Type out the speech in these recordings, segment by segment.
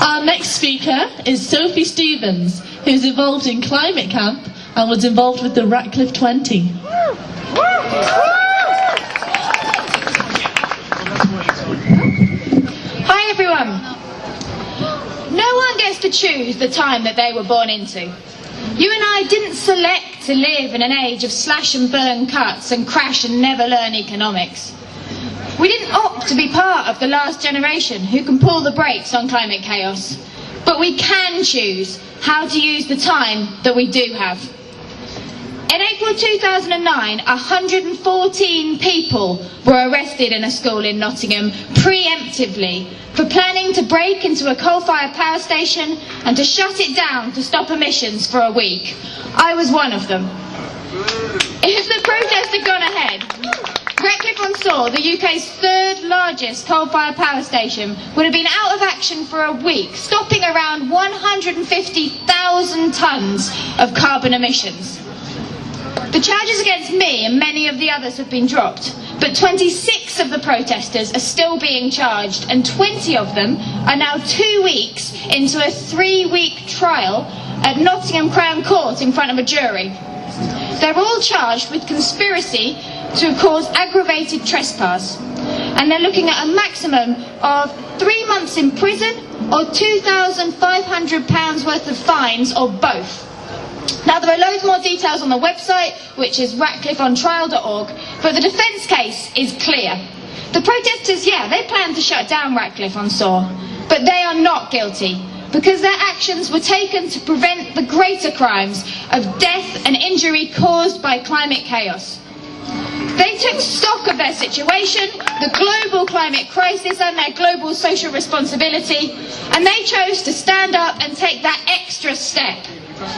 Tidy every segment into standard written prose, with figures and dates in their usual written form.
Our next speaker is Sophie Stevens, who's involved in Climate Camp and was involved with the Ratcliffe 20. Hi everyone. No one gets to choose the time that they were born into. You and I didn't select to live in an age of slash and burn cuts and crash and never learn economics. We didn't opt to be part of the last generation who can pull the brakes on climate chaos. But we can choose how to use the time that we do have. In April 2009, 114 people were arrested in a school in Nottingham preemptively for planning to break into a coal-fired power station and to shut it down to stop emissions for a week. I was one of them. If the protest had gone ahead, Ratcliffe-on-Soar, the UK's third largest coal-fired power station, would have been out of action for a week, stopping around 150,000 tonnes of carbon emissions. The charges against me and many of the others have been dropped, but 26 of the protesters are still being charged, and 20 of them are now 2 weeks into a 3-week trial at Nottingham Crown Court in front of a jury. They're all charged with conspiracy to cause aggravated trespass, and they're looking at a maximum of 3 months in prison or £2,500 worth of fines, or both. Now, there are loads more details on the website, which is ratcliffeontrial.org, but the defence case is clear. The protesters, they plan to shut down Ratcliffe-on-Soar, but they are not guilty, because their actions were taken to prevent the greater crimes of death and injury caused by climate chaos. They took stock of their situation, the global climate crisis and their global social responsibility, and they chose to stand up and take that extra step.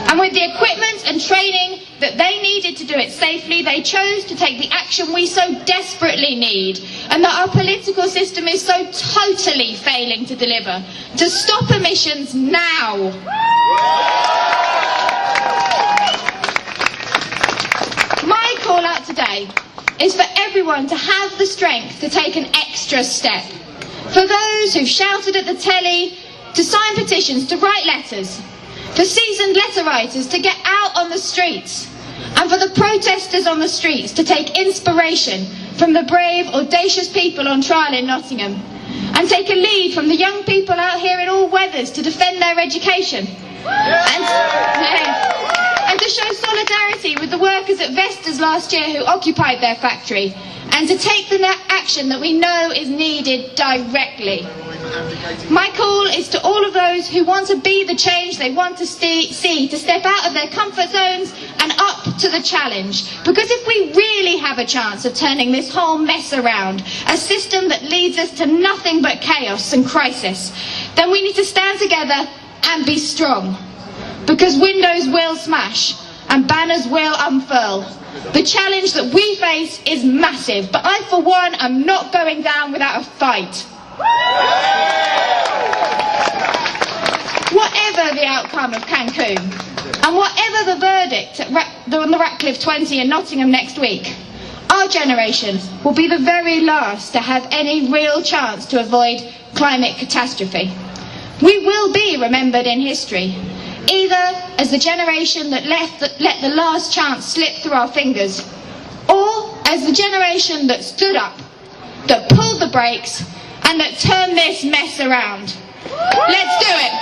And with the equipment and training that they needed to do it safely, they chose to take the action we so desperately need, and that our political system is so totally failing to deliver, to stop emissions now. My call out today is for everyone to have the strength to take an extra step. For those who've shouted at the telly, to sign petitions, to write letters. For seasoned letter writers to get out on the streets, and for the protesters on the streets to take inspiration from the brave, audacious people on trial in Nottingham, and take a lead from the young people out here in all weathers to defend their education, and to show solidarity with the workers at Vestas last year who occupied their factory, and to take the action that we know is needed directly. My call is to all of those who want to be the change they want to see, to step out of their comfort zones and up to the challenge. Because if we really have a chance of turning this whole mess around, a system that leads us to nothing but chaos and crisis, then we need to stand together and be strong. Because windows will smash and banners will unfurl. The challenge that we face is massive, but I, for one, am not going down without a fight. Whatever the outcome of Cancun, and whatever the verdict on the Ratcliffe 20 in Nottingham next week, our generation will be the very last to have any real chance to avoid climate catastrophe. We will be remembered in history, either as the generation that let the last chance slip through our fingers, or as the generation that stood up, that pulled the brakes, and that turned this mess around. Let's do it.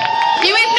You with me?